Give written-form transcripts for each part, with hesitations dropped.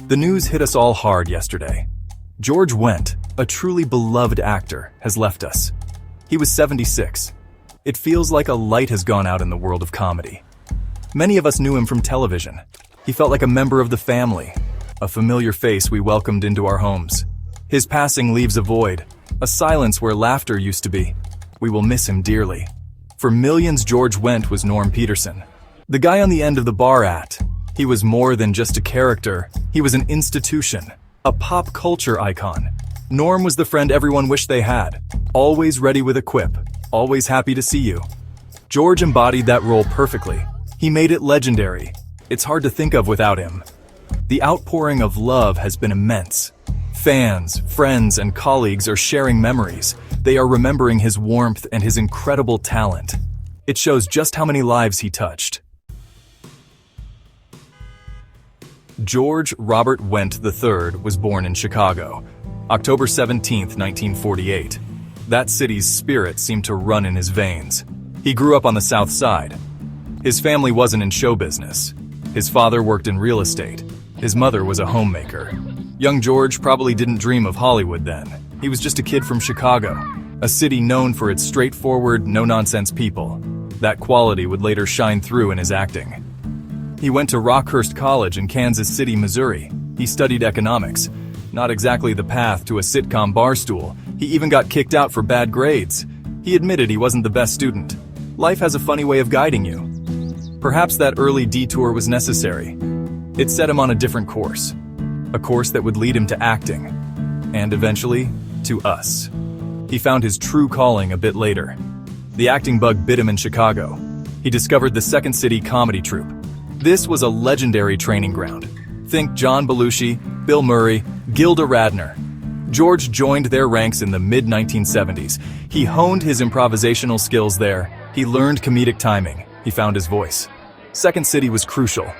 The news hit us all hard yesterday. George Wendt, a truly beloved actor, has left us. He was 76. It feels like a light has gone out in the world of comedy. Many of us knew him from television. He felt like a member of the family, a familiar face we welcomed into our homes. His passing leaves a void, a silence where laughter used to be. We will miss him dearly. For millions, George Wendt was Norm Peterson, the guy on the end of the bar act. He was more than just a character. He was an institution, a pop culture icon. Norm was the friend everyone wished they had, always ready with a quip, always happy to see you. George embodied that role perfectly. He made it legendary. It's hard to think of without him. The outpouring of love has been immense. Fans, friends, and colleagues are sharing memories. They are remembering his warmth and his incredible talent. It shows just how many lives he touched. George Robert Wendt III was born in Chicago, October 17, 1948. That city's spirit seemed to run in his veins. He grew up on the South Side. His family wasn't in show business. His father worked in real estate. His mother was a homemaker. Young George probably didn't dream of Hollywood then. He was just a kid from Chicago, a city known for its straightforward, no-nonsense people. That quality would later shine through in his acting. He went to Rockhurst College in Kansas City, Missouri. He studied economics. Not exactly the path to a sitcom barstool. He even got kicked out for bad grades. He admitted he wasn't the best student. Life has a funny way of guiding you. Perhaps that early detour was necessary. It set him on a different course. A course that would lead him to acting. And eventually, to us. He found his true calling a bit later. The acting bug bit him in Chicago. He discovered the Second City comedy troupe. This was a legendary training ground. Think John Belushi, Bill Murray, Gilda Radner. George joined their ranks in the mid-1970s. He honed his improvisational skills there. He learned comedic timing. He found his voice. Second City was crucial.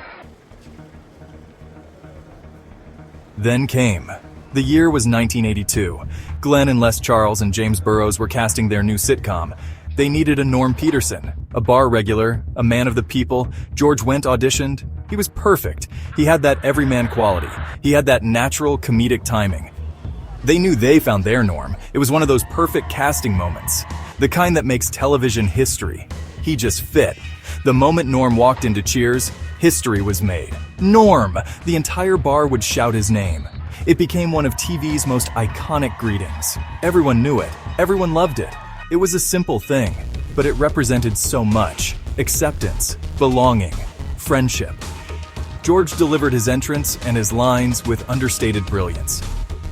Then came. The year was 1982. Glenn and Les Charles and James Burrows were casting their new sitcom. They needed a Norm Peterson, a bar regular, a man of the people. George Wendt auditioned. He was perfect. He had that everyman quality. He had that natural comedic timing. They knew they found their Norm. It was one of those perfect casting moments, the kind that makes television history. He just fit. The moment Norm walked into Cheers, history was made. Norm! The entire bar would shout his name. It became one of TV's most iconic greetings. Everyone knew it. Everyone loved it. It was a simple thing, but it represented so much. Acceptance, belonging, friendship. George delivered his entrance and his lines with understated brilliance.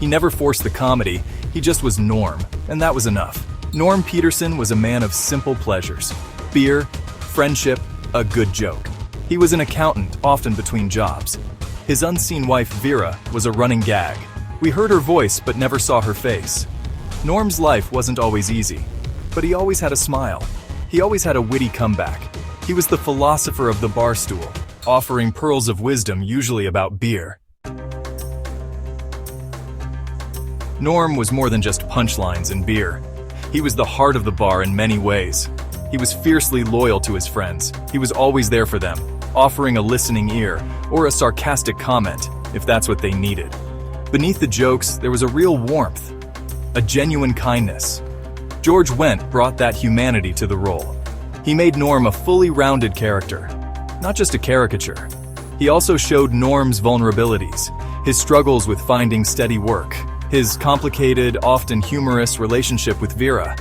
He never forced the comedy, he just was Norm, and that was enough. Norm Peterson was a man of simple pleasures. Beer, friendship, a good joke. He was an accountant, often between jobs. His unseen wife, Vera, was a running gag. We heard her voice but never saw her face. Norm's life wasn't always easy, but he always had a smile. He always had a witty comeback. He was the philosopher of the bar stool, offering pearls of wisdom usually about beer. Norm was more than just punchlines and beer. He was the heart of the bar in many ways. He was fiercely loyal to his friends. He was always there for them, offering a listening ear or a sarcastic comment if that's what they needed. Beneath the jokes, there was a real warmth, a genuine kindness. George Wendt brought that humanity to the role. He made Norm a fully rounded character, not just a caricature. He also showed Norm's vulnerabilities, his struggles with finding steady work, his complicated, often humorous relationship with Vera.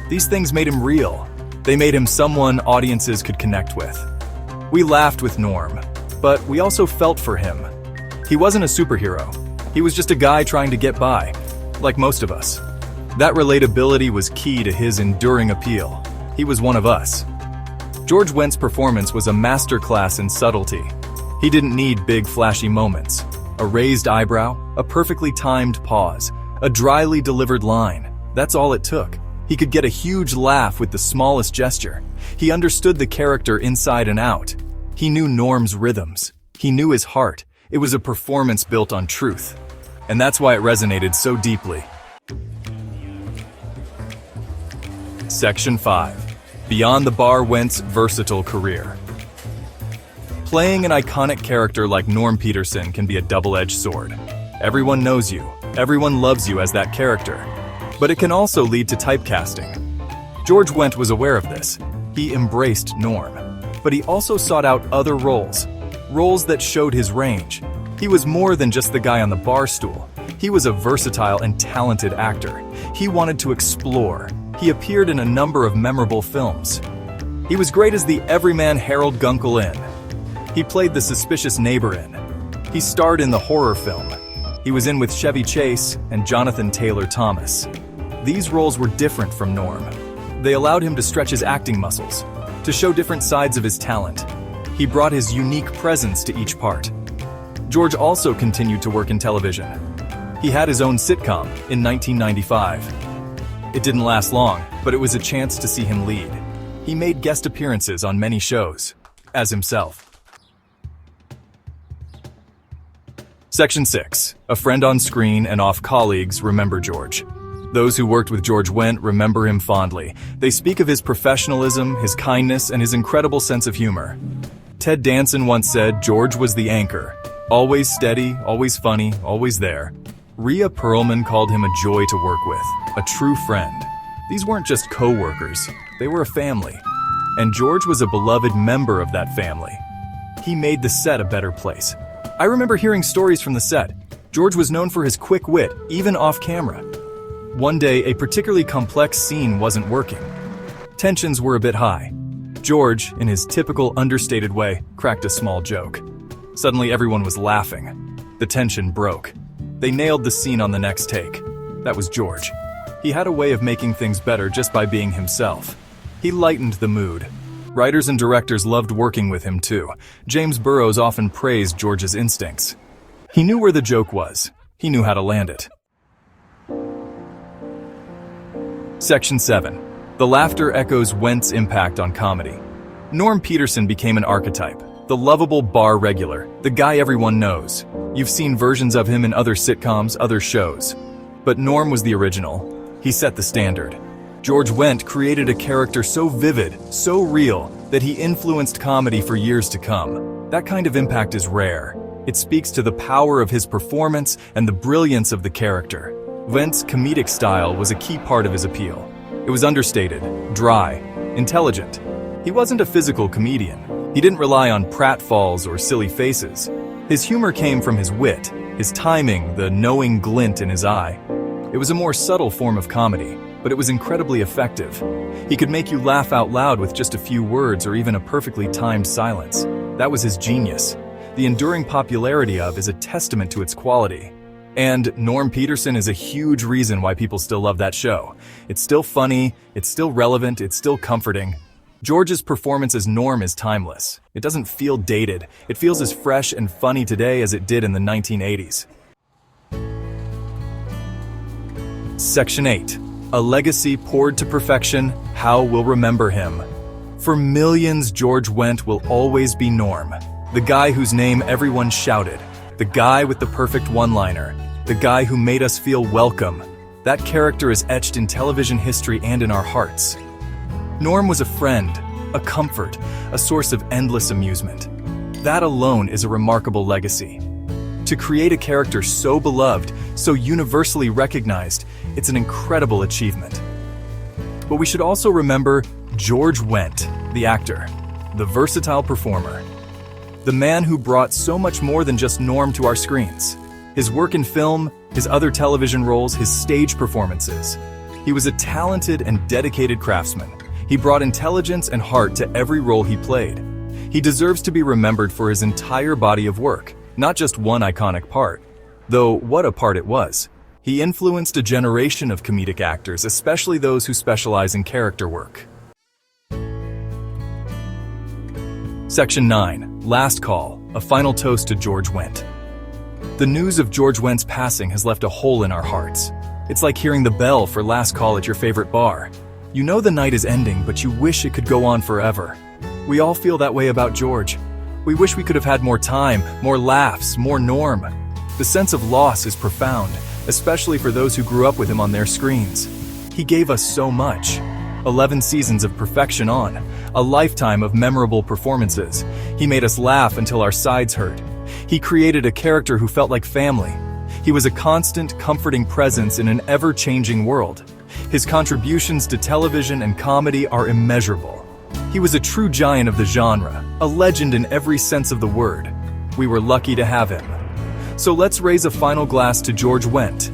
These things made him real. They made him someone audiences could connect with. We laughed with Norm, but we also felt for him. He wasn't a superhero. He was just a guy trying to get by, like most of us. That relatability was key to his enduring appeal. He was one of us. George Wendt's performance was a masterclass in subtlety. He didn't need big, flashy moments. A raised eyebrow, a perfectly timed pause, a dryly delivered line. That's all it took. He could get a huge laugh with the smallest gesture. He understood the character inside and out. He knew Norm's rhythms. He knew his heart. It was a performance built on truth. And that's why it resonated so deeply. Section 5. Beyond the Bar, Wendt's versatile career. Playing an iconic character like Norm Peterson can be a double-edged sword. Everyone knows you, everyone loves you as that character. But it can also lead to typecasting. George Wendt was aware of this. He embraced Norm. But he also sought out other roles that showed his range. He was more than just the guy on the bar stool. He was a versatile and talented actor. He wanted to explore. He appeared in a number of memorable films. He was great as the everyman Harold Gunkel in. He played the suspicious neighbor in. He starred in the horror film. He was in with Chevy Chase and Jonathan Taylor Thomas. These roles were different from Norm. They allowed him to stretch his acting muscles, to show different sides of his talent. He brought his unique presence to each part. George also continued to work in television. He had his own sitcom in 1995. It didn't last long, but it was a chance to see him lead. He made guest appearances on many shows, as himself. Section 6. A friend on screen and off colleagues remember George. Those who worked with George Wendt remember him fondly. They speak of his professionalism, his kindness, and his incredible sense of humor. Ted Danson once said George was the anchor. Always steady, always funny, always there. Rhea Perlman called him a joy to work with, a true friend. These weren't just co-workers, they were a family. And George was a beloved member of that family. He made the set a better place. I remember hearing stories from the set. George was known for his quick wit, even off camera. One day, a particularly complex scene wasn't working. Tensions were a bit high. George, in his typical understated way, cracked a small joke. Suddenly, everyone was laughing. The tension broke. They nailed the scene on the next take. That was George. He had a way of making things better just by being himself. He lightened the mood. Writers and directors loved working with him too. James Burrows often praised George's instincts. He knew where the joke was. He knew how to land it. Section 7. The laughter echoes Wendt's impact on comedy. Norm Peterson became an archetype, the lovable bar regular, the guy everyone knows. You've seen versions of him in other sitcoms, other shows. But Norm was the original. He set the standard. George Wendt created a character so vivid, so real, that he influenced comedy for years to come. That kind of impact is rare. It speaks to the power of his performance and the brilliance of the character. Wendt's comedic style was a key part of his appeal. It was understated, dry, intelligent. He wasn't a physical comedian. He didn't rely on pratfalls or silly faces. His humor came from his wit, his timing, the knowing glint in his eye. It was a more subtle form of comedy, but it was incredibly effective. He could make you laugh out loud with just a few words or even a perfectly timed silence. That was his genius. The enduring popularity of is a testament to its quality. And Norm Peterson is a huge reason why people still love that show. It's still funny, it's still relevant, it's still comforting. George's performance as Norm is timeless. It doesn't feel dated. It feels as fresh and funny today as it did in the 1980s. Section 8. A legacy poured to perfection, how we'll remember him. For millions, George Wendt will always be Norm. The guy whose name everyone shouted. The guy with the perfect one-liner. The guy who made us feel welcome. That character is etched in television history and in our hearts. Norm was a friend, a comfort, a source of endless amusement. That alone is a remarkable legacy. To create a character so beloved, so universally recognized, it's an incredible achievement. But we should also remember George Wendt, the actor, the versatile performer, the man who brought so much more than just Norm to our screens. His work in film, his other television roles, his stage performances. He was a talented and dedicated craftsman. He brought intelligence and heart to every role he played. He deserves to be remembered for his entire body of work, not just one iconic part. Though what a part it was. He influenced a generation of comedic actors, especially those who specialize in character work. Section 9. Last Call, a final toast to George Wendt. The news of George Wendt's passing has left a hole in our hearts. It's like hearing the bell for last call at your favorite bar. You know the night is ending, but you wish it could go on forever. We all feel that way about George. We wish we could have had more time, more laughs, more Norm. The sense of loss is profound, especially for those who grew up with him on their screens. He gave us so much. 11 seasons of perfection on, a lifetime of memorable performances. He made us laugh until our sides hurt. He created a character who felt like family. He was a constant, comforting presence in an ever-changing world. His contributions to television and comedy are immeasurable. He was a true giant of the genre, a legend in every sense of the word. We were lucky to have him. So let's raise a final glass to George Wendt.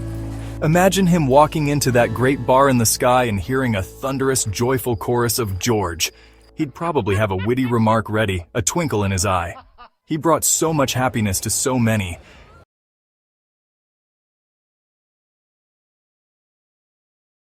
Imagine him walking into that great bar in the sky and hearing a thunderous, joyful chorus of George. He'd probably have a witty remark ready, a twinkle in his eye. He brought so much happiness to so many,